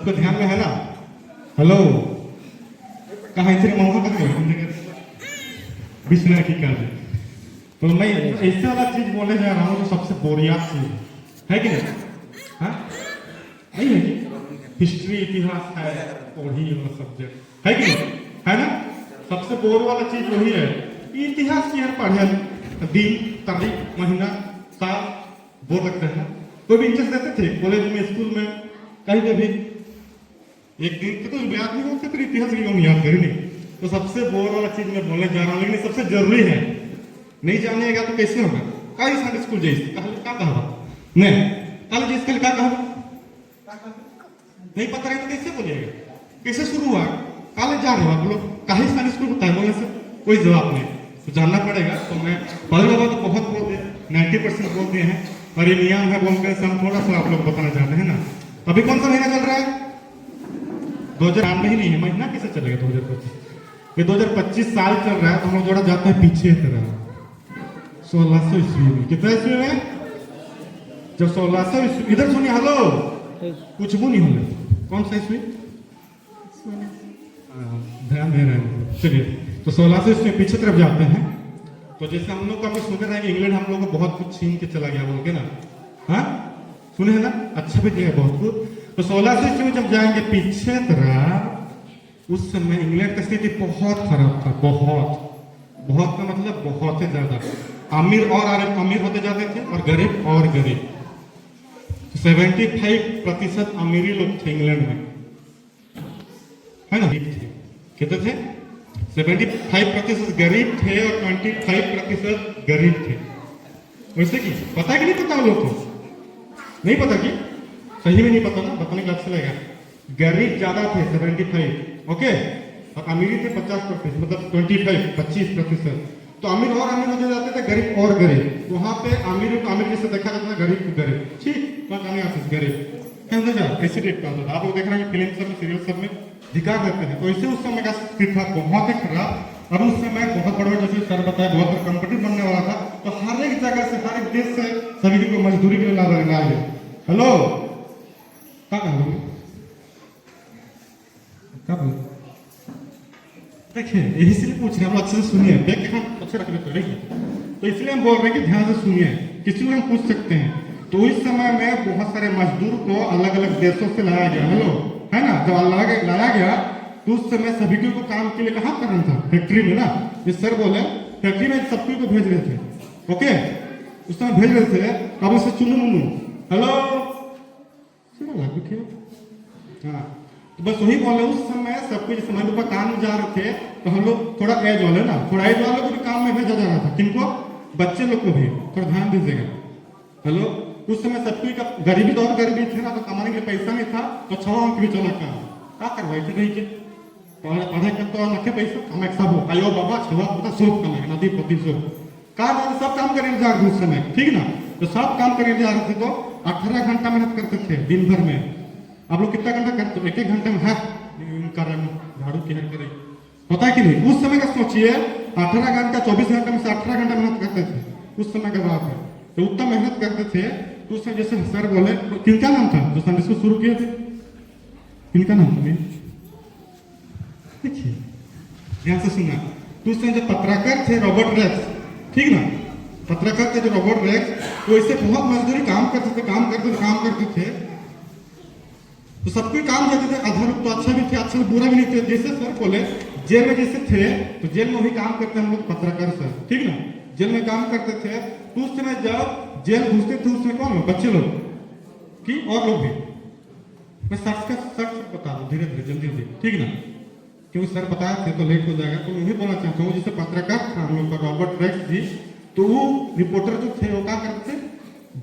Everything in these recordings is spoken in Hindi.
सबको ध्यान में है ना? हेलो, कहाँ इतने मौका कर बिछना की कर। तो मैं ऐसे वाला चीज बोलने जा रहा हूँ जो सबसे बोरियात चीज है कि नहीं? हाँ नहीं है कि हिस्ट्री इतिहास है पढ़ी वाला सब्जेक्ट है कि नहीं? है ना? सबसे बोर वाला चीज वही है। इतिहास की यार पढ़े दिन तारीख महीना साल बोर लगता है ना? कोई भी इंटरेस्ट देते थे कॉलेज में स्कूल में कहीं पे भी एक दिन के तो याद नहीं होते फिर इतिहास की कौन याद करें नहीं। तो सबसे बोर वाला चीज मैं बोलने जा रहा हूँ लेकिन सबसे जरूरी है। नहीं जानिएगा तो कैसे होगा? कई संडे स्कूल जाइए क्या कहा नहीं कल जिस कल क्या कहा नहीं पता रहे तो कैसे बोलिएगा? कैसे शुरू हुआ? कॉलेज जा रहे हो आप लोग कहीं संडे स्कूल होता है बोलने से कोई जवाब नहीं तो जानना पड़ेगा। तो मैं पहले बाबा तो बहुत बोल दिए 90% बोल दिए हैं और ये नियम है बोलकर से हम थोड़ा सा आप लोग बताना चाहते हैं ना। अभी कौन सा महीना चल रहा है? 2008 में ही नहीं है महीना कैसे चलेगा 2025? ये 2025 साल चल रहा है तो हम लोग थोड़ा जाते हैं पीछे तरह 1600 ईस्वी में। कितना ईस्वी में? जब 1600 ईस्वी इधर सुनिए हेलो कुछ भी नहीं होगा। कौन सा ईस्वी? ध्यान दे रहे हैं चलिए। तो 1600 ईस्वी पीछे तरफ जाते हैं तो जैसे हम लोग का सुने रहे इंग्लैंड हम लोग को बहुत कुछ छीन के चला गया बोल के ना। हाँ सुने हैं ना? अच्छा भी दिया बहुत कुछ। तो 1600 ईस्वी में जब जाएंगे पीछे तरफ उस समय इंग्लैंड की स्थिति बहुत खराब था। बहुत का मतलब बहुत ही ज्यादा। अमीर और अमीर होते जाते थे और गरीब और गरीब। 75% अमीरी लोग थे इंग्लैंड में है ना? कितने थे? 75% गरीब थे और 25% गरीब थे। वैसे कि पता कि नहीं पता लोग को? नहीं पता कि सही में नहीं पता ना बताने का अच्छा लगेगा। गरीब ज्यादा थे 75 ओके और अमीरी थे 50% मतलब 25%। तो अमीर और अमीर होते जाते थे गरीब और गरीब। वहां पे अमीर को अमीर जैसे देखा जाता था गरीब को गरीब ठीक बताने आते गरीब कैसे रेट का होता था। आप लोग देख रहे हैं फिल्म सब में सीरियल सब में दिखा करते हैं। तो इसे उस समय का स्थिति था बहुत ही खराब और उस समय बहुत बड़े जैसे सर बताया बहुत बड़ा कंपटीशन बनने वाला था। तो हर एक जगह से हर एक देश से सभी को मजदूरी के लिए ला हेलो क्या कहा देखिए यही इसलिए पूछ रहे हैं हम अच्छे से सुनिए देख के हम अच्छे रखने तो देखिए। तो इसलिए हम बोल रहे हैं कि ध्यान से सुनिए किसी को हम पूछ सकते हैं। तो इस समय में बहुत सारे मजदूर को अलग अलग देशों से लाया गया हेलो है ना? जब लाया गया तो उस समय सभी को काम के लिए कहाँ करना था? फैक्ट्री में ना। जिस सर बोले फैक्ट्री में सबको को भेज रहे थे ओके उस समय भेज रहे थे। अब उसे चुनू मुनू हेलो हाँ तो बस वही बोले उस समय सब कुछ समय ऊपर काम जा रहे थे। तो हम लोग थोड़ा एज वाले ना थोड़ा एज वाले को भी काम में भेजा जा रहा था। किनको? बच्चे लोग को भी थोड़ा ध्यान दीजिएगा हेलो। उस समय सबकी का गरीबी तो और गरीबी थे ना तो कमाने के लिए पैसा नहीं था तो 6 अंक भी चला क्या करवाई थे नहीं के पढ़ाई कर तो रखे पैसा कमाए सब हो आयो बाबा 6 पता सोख कमाए नदी पति सोख का सब काम करने जा रहे उस समय ठीक ना। तो सब काम करने जा रहे थे तो 18 घंटा मेहनत करते थे दिन भर में। आप लोग कितना घंटा करते हो? 1 घंटे में है कर रहे झाड़ू की हेल्प करें पता है कि नहीं? उस समय का सोचिए 18 घंटा 24 घंटे में से 18 घंटा मेहनत करते थे उस समय का बात है। तो उतना मेहनत करते थे तो उसमें जैसे सर बोले किनका नाम था जो संदेश को शुरू किए थे? किनका नाम था? देखिए ध्यान से सुनना। तो उसमें जो पत्रकार थे रॉबर्ट रेक्स ठीक ना पत्रकार थे जो रॉबर्ट रेक्स वो इससे बहुत मजदूरी काम करते थे। तो सबके काम जाते थे आधा लोग तो अच्छा भी थे अच्छा बुरा भी नहीं थे। जैसे सर बोले जेल में जैसे थे तो जेल में वही काम करते हम लोग पत्रकार सर ठीक ना जेल में काम करते थे। तो उस समय जब जेल घुसते थे उसमें कौन लोग बच्चे लोग कि और लोग भी मैं सच बता दूं धीरे धीरे जल्दी ठीक ना क्योंकि सर बताए थे तो लेट हो जाएगा। तो मैं भी बोलना चाहता हूँ जैसे पत्रकार था हम लोग का रॉबर्ट रेक्स जी तो वो रिपोर्टर जो थे वो क्या करते थे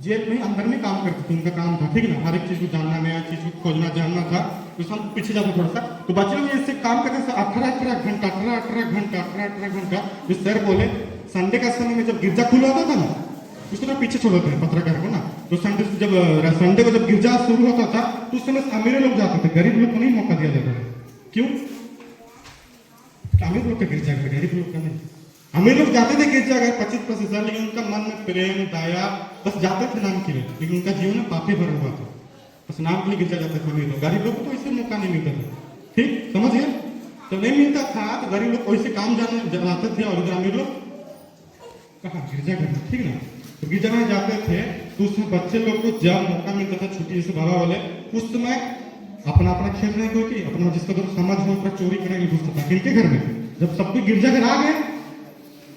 जेल में अंदर में काम करते थे। उनका काम था ठीक ना हर एक चीज को जानना नया चीज को खोजना जानना था। तो हम पीछे जाते थोड़ा सा तो बच्चे लोग इससे काम करते थे 18 घंटा। जो सर बोले संडे का समय में जब गिरजा खुला होता था ना उस समय पीछे छोड़ते हैं पत्रकार को ना। तो संडे को जब गिरजा शुरू होता था तो उस समय अमीर लोग जाते थे गरीब लोग को नहीं मौका दिया जाता था। क्यों? अमीर लोग का गिरजा गरीब लोग का नहीं। अमीर लोग जाते थे गिरजा घर 25% लेकिन उनका मन में प्रेम दया बस जाते थे नाम के लिए लेकिन उनका जीवन में पापी भरा हुआ था। स्नान के लिए गिरजा जाते थे अमीर लोग, गरीब लोग को तो इससे मौका नहीं मिलता था। ठीक समझ गए? तो नहीं मिलता था तो गरीब लोग वैसे काम जाते थे और इधर अमीर लोग कहाँ गिरजाघर में, ठीक ना। तो गिरजाघर जाते थे तो उसमें बच्चे लोग को जब मौका मिलता था छुट्टी से बाबा वाले, उस समय अपना अपना खेल रहे कोई कि अपना जिसका तो समझ हो अपना चोरी करने के लिए घुसता था किनके घर में। जब सब कोई गिरजाघर आ गए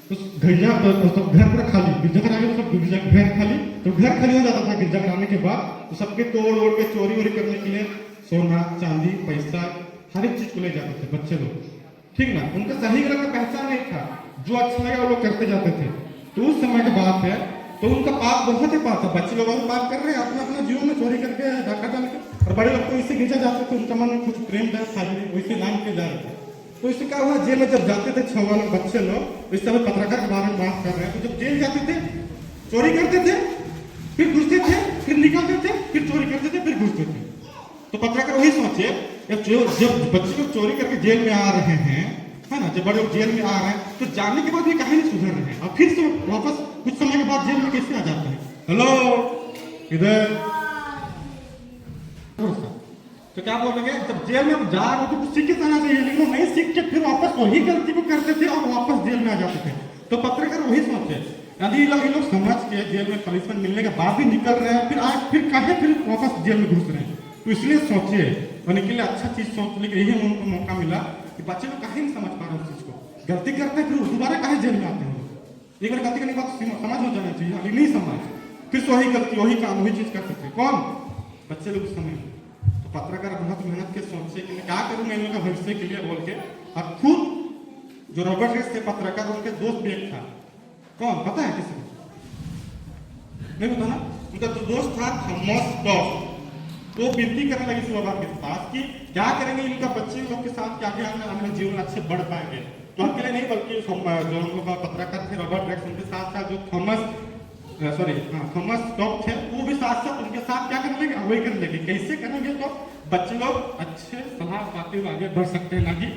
तो घर पूरा खाली, गिरजाघर आ गए तो सब घर खाली, तो घर खाली हो जाता था गिरजाघर आने के बाद। तो सबके तोड़ ओड़ के चोरी वोरी करने के लिए सोना चांदी पैसा हर एक चीज को ले जाते थे बच्चे लोग, ठीक ना। उनका सही गलत का पहचान नहीं था, जो अच्छा लगा वो लोग करते जाते थे। तो उस समय की बात है, तो उनका पाप बहुत ही पाप था। बच्चे लोग पाप कर रहे हैं अपना अपना जीवन में चोरी करके धक्का डाल के, और बड़े लोग तो इससे गिरजा जाते थे, उनका मन में कुछ प्रेम था वैसे नाम के जा रहे थे। तो इससे क्या हुआ, जेल में जब जाते थे 6 वाले बच्चे लोग, इस समय पत्रकार के बारे में बात कर रहे हैं, तो जब जेल जाते थे चोरी करते थे, फिर घुसते थे, फिर निकलते थे, फिर चोरी करते थे, फिर घुसते थे। तो पत्रकार वही सोचे जब बच्चे लोग चोरी करके जेल में आ रहे हैं, है ना, जब बड़े लोग जेल में आ रहे हैं, तो जाने के बाद भी कहीं नहीं सुधर रहे हैं, और फिर से वापस कुछ समय के बाद जेल में कैसे आ जाते हैं। हेलो इधर तो क्या बोलेंगे, जब जेल में जा रहे हो तो कुछ सीख के जाना चाहिए, लेकिन वो नहीं सीख के फिर वापस वही गलती को करते थे और वापस जेल में आ जाते थे। तो पत्रकार वही सोचे, यदि ये लोग समझ के जेल में पनिशमेंट मिलने के बाद भी निकल रहे हैं, फिर आज फिर काहे फिर वापस जेल में घुस रहे हैं। तो इसलिए सोचिए और निकले अच्छा चीज सोचने के यही उनको मौका मिला कि बच्चे लोग काहे नहीं समझ पा रहे उस चीज को, गलती करते हैं फिर दोबारा काहे जेल में आते हैं। एक बार गलती करने के बाद समझ हो जाना चाहिए, अभी नहीं समझ फिर से वही गलती वही काम वही चीज कर सकते। कौन? बच्चे लोग उस समय। तो पत्रकार बहुत मेहनत के सोचे कि मैं क्या करूं मैं इनका भविष्य के लिए बोल के, और खुद जो रॉबर्ट रेस थे पत्रकार, उनके दोस्त भी एक था। कौन पता है किसी को? नहीं पता ना। उनका जो दोस्त था थॉमस डॉस, तो विनती करने लगी सुबह के पास कि क्या करेंगे इनका बच्चे लोग के साथ क्या क्या हमारे जीवन अच्छे बढ़ पाएंगे। तो अकेले नहीं बल्कि जो हम लोग पत्रकार थे रॉबर्ट रेक्स, उनके साथ साथ जो थॉमस टॉप थे वो भी साथ साथ उनके साथ क्या करने लगे, वही करने लगे। कैसे करेंगे तो बच्चे लोग अच्छे सलाह पाते हुए आगे बढ़ सकते हैं, ना कि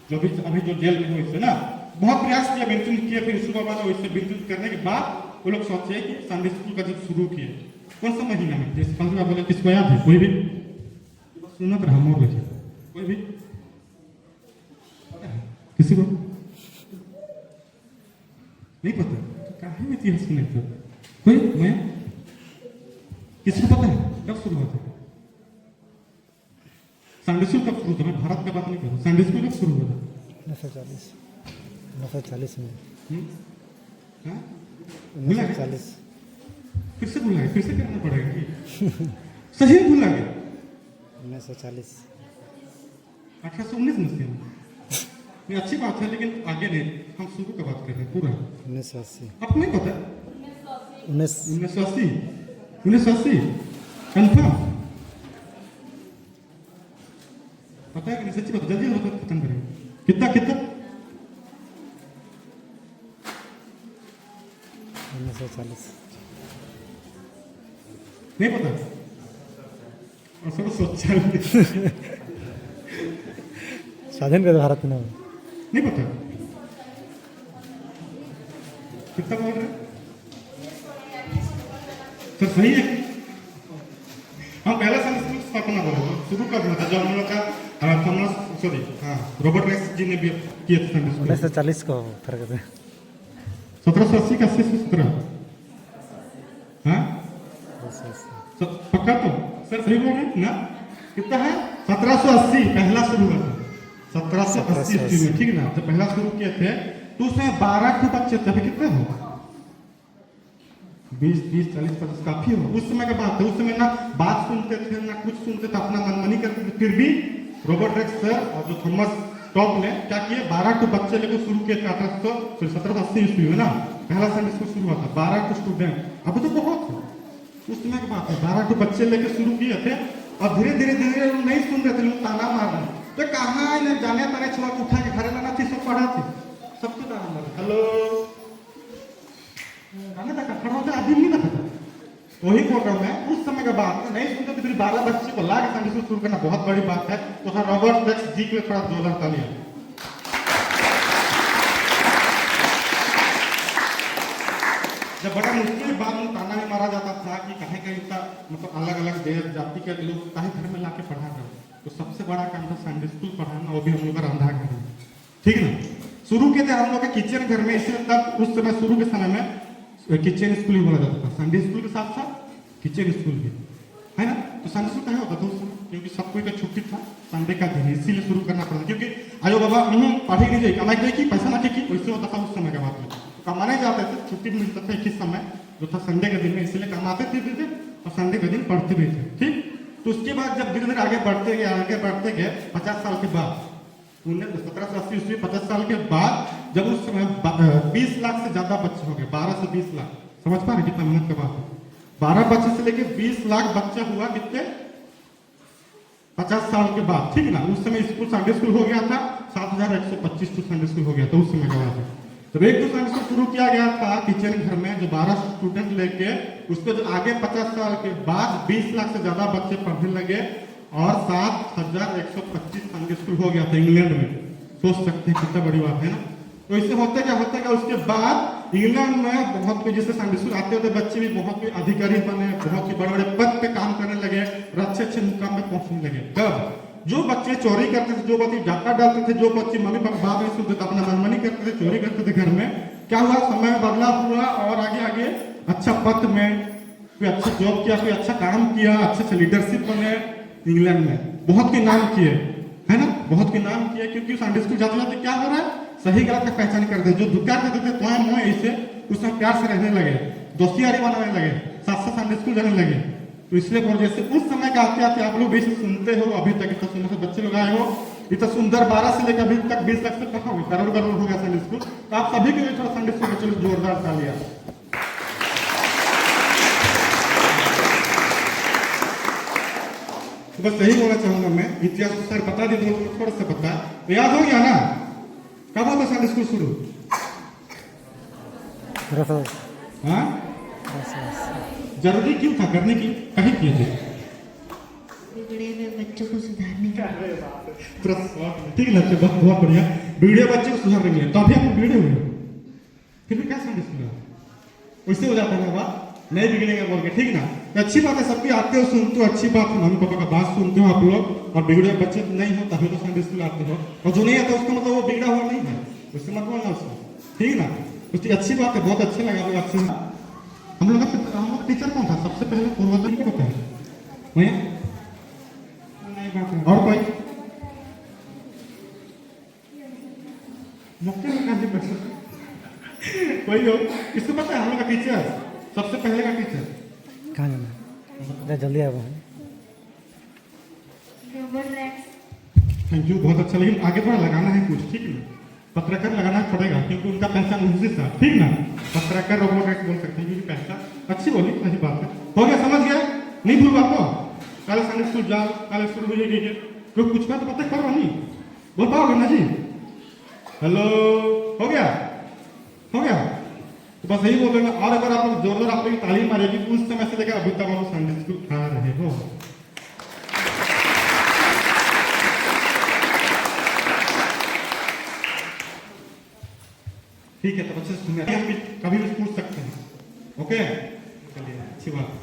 जो भी अभी जो जेल में हुए इससे ना बहुत प्रयास किया, विनती किए, फिर सुबह वाला वैसे विनती करने के बाद वो लोग सोचे कि संडे स्कूल का जब शुरू किए, कौन सा महीना में, जैसे 15 बोले किसको याद है? कोई भी सुनत रहा मोर बचे, कोई भी किसी को नहीं पता? तो काहे में इतिहास सुने थे कोई? मैं किसी को पता है कब शुरू हुआ था संडे स्कूल? कब शुरू था? मैं भारत का बात नहीं कर रहा, संडे स्कूल कब शुरू हुआ था? 1940 में। 1940 फिर से भूला गया, फिर से करना पड़ेगा सही भूला गया। 1940 1819 में ये अच्छी बात है, लेकिन आगे नहीं, हम शुरू का बात कर रहे हैं पूरा 1980। आपको नहीं पता? 1980 1980 कंफर्म पता है कि नहीं? सच्ची बात जल्दी होता खत्म करेंगे। कितना 1940 नहीं पता? और सब सोचा स्वाधीन कर भारत में नहीं पता कितना बोल रहे सर? सही है। हम पहला संस्कृत स्थापना बोले शुरू कर दिया था जो हम लोग का रॉबर्ट रेक्स जी ने भी किया था। 1940 को फर्क है। 1780 का 17 हाँ पक्का तो सर सही बोल रहे हैं ना? कितना है? 1780 पहला शुरू हुआ था, 1780 में, ठीक ना। जब पहला शुरू किए थे तो उसमें 12 के बच्चे थे। अभी कितने हो? 20 30 40 50 काफी हो। उस समय की बात है, उस समय ना बात सुनते थे ना कुछ सुनते थे, अपना मनमानी करते थे। फिर भी रॉबर्ट रेक्स सर और जो थॉमस टॉप ने क्या किए, 12 को बच्चे लेकर शुरू किए थे। 1780 ईस्वी में ना पहला संडे स्कूल शुरू हुआ था, 12 को स्टूडेंट। अब तो बहुत है, उस समय की बात है, 12 को बच्चे लेकर शुरू किए थे। और धीरे धीरे नहीं सुन रहे थे लोग, ताना मार रहे तो कहाँ इन्हें जाने ताने छुआ के उठा के घरे लाना थी, सब पढ़ा थी, सबको ताना मार। हेलो गाने तक खड़ा होता आदमी नहीं था। वही बोल रहा हूँ मैं, उस समय का बात है, नहीं सुनते तो फिर 12 बच्चे को ला के संडे स्कूल शुरू करना बहुत बड़ी बात है। तो हाँ रॉबर्ट रेक्स जी के लिए थोड़ा जोरदार तालियां। जब बड़ा मुश्किल बाद में ताना भी मारा जाता था कि कहे का इतना मतलब अलग अलग देश जाति के लोग काहे घर में लाके पढ़ा रहे हो, तो सबसे बड़ा काम था संडे स्कूल पढ़ाना, वो भी हम लोग का रंधा घर में, ठीक ना। शुरू के थे हम लोग के किचन घर में, इसलिए तब उस समय शुरू के समय में किचन स्कूल ही बोला जाता था, संडे स्कूल के साथ साथ किचन स्कूल भी, है ना। तो संडे स्कूल कहाँ होता था उस समय, क्योंकि सब कोई का छुट्टी था संडे का दिन, इसीलिए शुरू करना पड़ा, क्योंकि आयो बाबा पढ़े नहीं जाए, कमाई जाए कि पैसा ना की, वैसे होता था उस समय का बात में। कमाने जाते थे, छुट्टी मिलता था 21 समय जो था संडे के दिन में, इसलिए कमाते थे और संडे के दिन पढ़ते भी थे, ठीक। तो उसके बाद जब धीरे धीरे आगे बढ़ते गए 50 साल के बाद 1780 ईस्वी 50 साल के बाद, जब उस समय 20 लाख से ज्यादा बच्चे हो गए, 12 से 20 लाख, समझ पा रहे कितना मेहनत का बात है। 12 बच्चे से लेके 20 लाख बच्चा हुआ कितने 50 साल के बाद, ठीक ना। उस समय स्कूल संडे स्कूल हो गया था 7125 तो संडे स्कूल हो गया था उस समय का बात है। जब एक दो संडे स्कूल शुरू किया गया था किचन घर में, जो 12 स्टूडेंट लेके, उसके जो आगे 50 साल के बाद 20 लाख से ज्यादा बच्चे पढ़ने लगे और 7125 संडे स्कूल हो गया था इंग्लैंड में। सोच सकते हैं कितना बड़ी बात है ना। तो इससे होता क्या उसके बाद इंग्लैंड में बहुत कोई जैसे संडे स्कूल आते होते बच्चे भी बहुत कोई अधिकारी बने, बहुत ही बड़े बड़े पद पे काम करने लगे और अच्छे अच्छे मुकाम पे पहुंचने लगे। कब जो बच्चे चोरी करते थे, जो बच्चे डाका डालते थे, जो बच्चे मम्मी पापा बात नहीं सुनते थे, अपना मनमानी करते थे, चोरी करते थे घर में, क्या हुआ समय में बदलाव हुआ और आगे आगे अच्छा पद में कोई अच्छा जॉब किया, कोई अच्छा काम किया, अच्छे से लीडरशिप बने इंग्लैंड में, बहुत के नाम किए, है ना, बहुत के नाम किए। क्योंकि संडे स्कूल जाते जाते क्या हो रहा है, सही गलत का पहचान करते, जो धुक्का देते थे तो मोए ऐसे उसमें प्यार से रहने लगे, दोस्तियारी बनाने लगे, साथ साथ संडे स्कूल जाने लगे। तो इसलिए बोल जैसे उस समय का आते आते आप लोग भी सुनते हो, अभी तक इतना सुंदर से बच्चे लोग आए हो, इतना सुंदर 12 से लेकर अभी तक 20 लाख से कहाँ हुई, करोड़ करोड़ हो गया संडे स्कूल। तो आप सभी के लिए थोड़ा संडे स्कूल चलो जोरदार तालियां। तो बस यही बोलना चाहूंगा मैं, इतिहास को सर बता दी तो थोड़ा सा बता, तो याद हो गया ना कब होता संडे स्कूल शुरू? हाँ जरूरी क्यों था करने की, कहीं किए थे बिगड़े हुए बच्चों को सुधारने का। ठीक है, बहुत बढ़िया, बिगड़े बच्चे को सुधार रही है, तो अभी हम बिगड़े हुए हैं, फिर भी क्या संडे स्कूल वैसे हो जाता है बात, नहीं बिगड़ेगा बोल के, ठीक ना। तो अच्छी बात है, सबकी आते हो सुनते हो, अच्छी बात है, मम्मी पापा का बात सुनते हो आप लोग, और बिगड़े बच्चे नहीं हो तभी तो संडे स्कूल आते हो, और जो नहीं आता उसका मतलब वो बिगड़ा हुआ नहीं है, उससे मत बोलना उसको, ठीक ना। उसकी अच्छी बात है, बहुत अच्छा लगा आपसे। हम लोग का टीचर कौन था सबसे पहले, पूर्वजन को पता है भैया? और कोई मौके में कोई हो किसको पता है हम लोग का टीचर सबसे पहले का टीचर कहाँ जाना जल्दी आया है। थैंक यू, बहुत अच्छा, लेकिन आगे थोड़ा लगाना है कुछ, ठीक है, पत्रकार लगाना पड़ेगा क्योंकि उनका पहचान उसी था, ठीक ना। पत्रकार रोबोट बोल सकते हैं क्योंकि पहचान अच्छी बोली, सही बात है, हो गया, समझ गया, नहीं भूल बात हो, कल संडे स्कूल जाओ, कल शुरू हो जाएगी, कोई पूछना तो पता करो नहीं, बोल पाओगे ना जी, हेलो, हो गया, हो गया, तो बस यही बोल देना। और अगर आप लोग जोरदार आप लोग ताली मारेगी उस समय से लेकर अभी तक आप लोग संडे स्कूल खा रहे हो। ठीक है, तो बच्चे सुनिए, कभी भी पूछ सकते हैं, ओके, चलिए अच्छी बात।